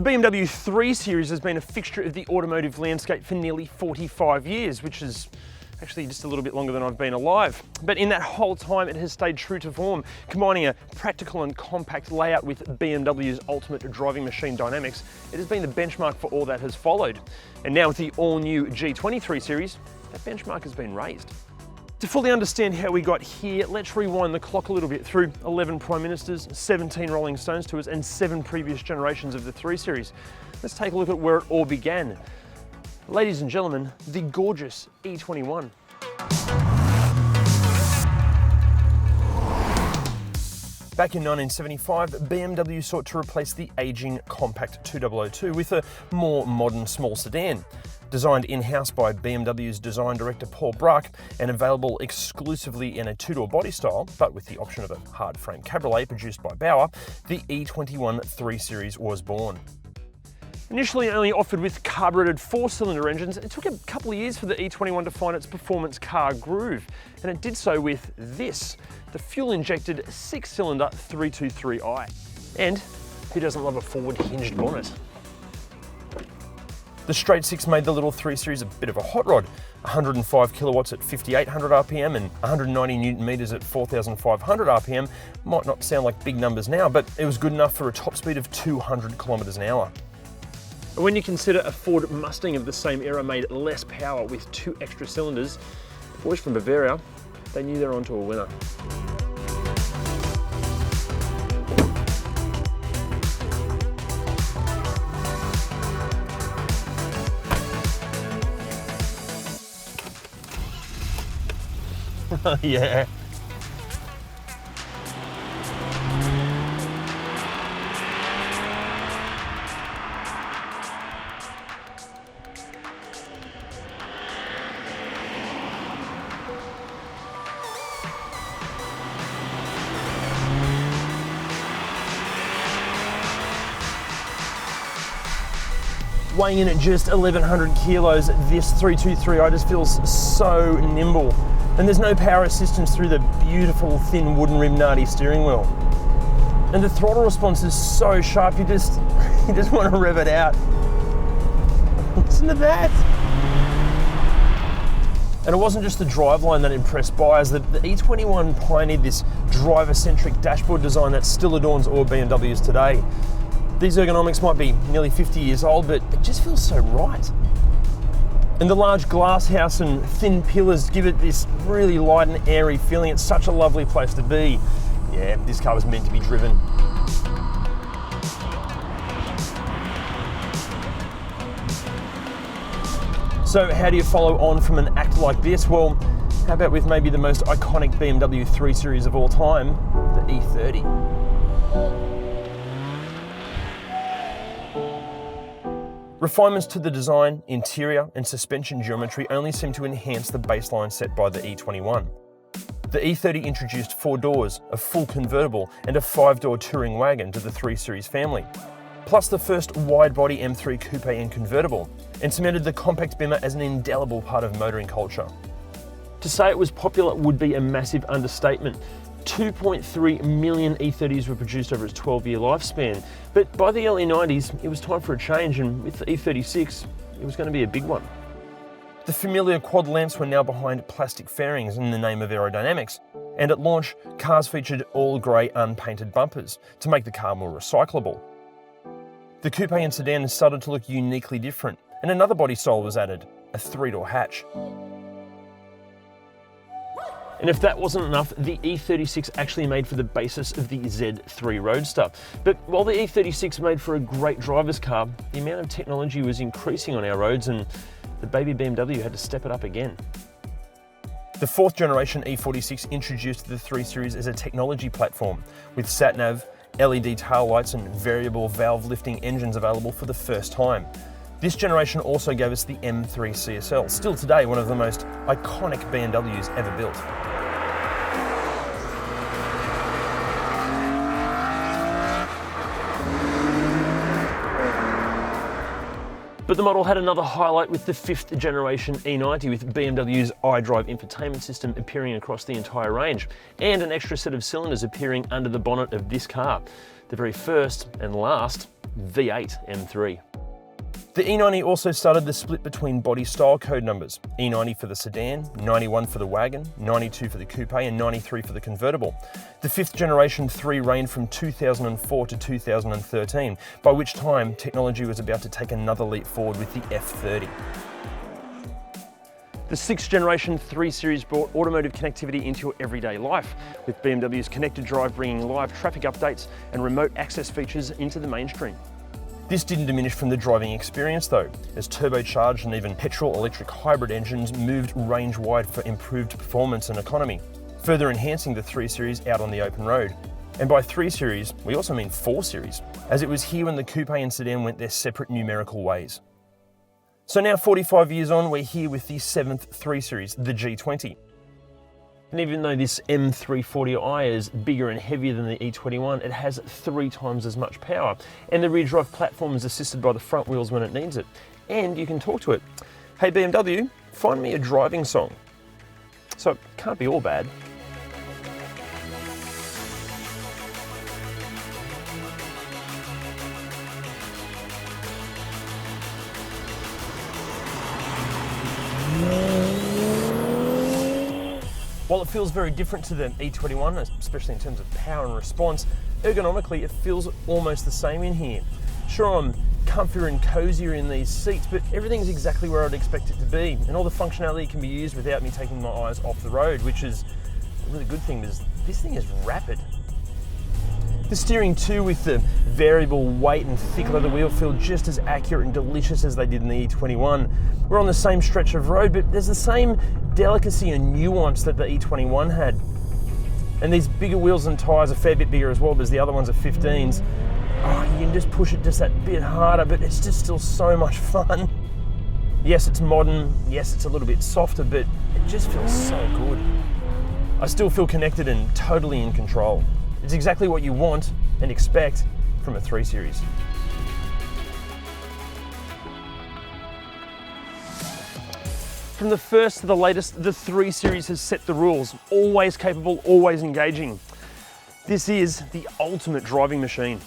The BMW 3 Series has been a fixture of the automotive landscape for nearly 45 years, which is actually just a little bit longer than I've been alive. But in that whole time, it has stayed true to form, combining a practical and compact layout with BMW's ultimate driving machine dynamics. It has been the benchmark for all that has followed. And now with the all-new G23 Series, that benchmark has been raised. To fully understand how we got here, let's rewind the clock a little bit through 11 Prime Ministers, 17 Rolling Stones tours, and 7 previous generations of the 3 Series. Let's take a look at where it all began. Ladies and gentlemen, the gorgeous E21. Back in 1975, BMW sought to replace the aging compact 2002 with a more modern small sedan. Designed in-house by BMW's design director Paul Bruck and available exclusively in a two-door body style, but with the option of a hard frame cabriolet produced by Bauer, the E21 3 Series was born. Initially only offered with carbureted 4-cylinder engines, it took a couple of years for the E21 to find its performance car groove, and it did so with this, the fuel-injected 6-cylinder 323i. And who doesn't love a forward hinged bonnet? The straight six made the little 3 Series a bit of a hot rod. 105 kilowatts at 5,800 RPM and 190 Newton meters at 4,500 RPM might not sound like big numbers now, but it was good enough for a top speed of 200 kilometers an hour. But when you consider a Ford Mustang of the same era made less power with 2 extra cylinders, the boys from Bavaria, they knew they were onto a winner. Yeah. Weighing in at just 1,100 kilos, this 323i just feels so nimble. And there's no power assistance through the beautiful thin wooden rim Nardi steering wheel. And the throttle response is so sharp, you just want to rev it out. Listen to that. And it wasn't just the driveline that impressed buyers. The E21 pioneered this driver-centric dashboard design that still adorns all BMWs today. These ergonomics might be nearly 50 years old, but it just feels so right. And the large glass house and thin pillars give it this really light and airy feeling. It's such a lovely place to be. Yeah, this car was meant to be driven. So how do you follow on from an act like this? Well, how about with maybe the most iconic BMW 3 Series of all time, the E30. Refinements to the design, interior, and suspension geometry only seem to enhance the baseline set by the E21. The E30 introduced 4 doors, a full convertible, and a 5-door touring wagon to the 3 Series family, plus the first wide-body M3 coupe and convertible, and cemented the compact Bimmer as an indelible part of motoring culture. To say it was popular would be a massive understatement. 2.3 million E30s were produced over its 12-year lifespan, but by the early 90s, it was time for a change, and with the E36, it was going to be a big one. The familiar quad lamps were now behind plastic fairings in the name of aerodynamics, and at launch, cars featured all-grey unpainted bumpers to make the car more recyclable. The coupe and sedan started to look uniquely different, and another body style was added, a 3-door hatch. And if that wasn't enough, the E36 actually made for the basis of the Z3 Roadster. But while the E36 made for a great driver's car, the amount of technology was increasing on our roads, and the baby BMW had to step it up again. The 4th generation E46 introduced the 3 Series as a technology platform, with sat-nav, LED taillights and variable valve lifting engines available for the first time. This generation also gave us the M3 CSL, still today one of the most iconic BMWs ever built. But the model had another highlight with the 5th generation E90 with BMW's iDrive infotainment system appearing across the entire range, and an extra set of cylinders appearing under the bonnet of this car. the very first and last V8 M3. The E90 also started the split between body style code numbers. E90 for the sedan, 91 for the wagon, 92 for the coupe, and 93 for the convertible. The 5th generation 3 reigned from 2004 to 2013, by which time technology was about to take another leap forward with the F30. The 6th generation 3 Series brought automotive connectivity into your everyday life, with BMW's Connected Drive bringing live traffic updates and remote access features into the mainstream. This didn't diminish from the driving experience though, as turbocharged and even petrol-electric hybrid engines moved range wide for improved performance and economy, further enhancing the 3 Series out on the open road. And by 3 Series, we also mean 4 Series, as it was here when the coupe and sedan went their separate numerical ways. So now 45 years on, we're here with the 7th 3 Series, the G20. And even though this M340i is bigger and heavier than the E21, it has 3 times as much power. And the rear drive platform is assisted by the front wheels when it needs it. And you can talk to it. Hey BMW, find me a driving song. So it can't be all bad. While it feels very different to the E21, especially in terms of power and response, ergonomically it feels almost the same in here. Sure, I'm comfier and cozier in these seats, but everything's exactly where I'd expect it to be, and all the functionality can be used without me taking my eyes off the road, which is a really good thing because this thing is rapid. The steering too, with the variable weight and thick leather wheel, feel just as accurate and delicious as they did in the E21. We're on the same stretch of road, but there's the same delicacy and nuance that the E21 had. And these bigger wheels and tyres are a fair bit bigger as well, because the other ones are 15s. Oh, you can just push it just that bit harder, but it's just still so much fun. Yes, it's modern, yes, it's a little bit softer, but it just feels so good. I still feel connected and totally in control. It's exactly what you want and expect from a 3 Series. From the first to the latest, the 3 Series has set the rules. Always capable, always engaging. This is the ultimate driving machine.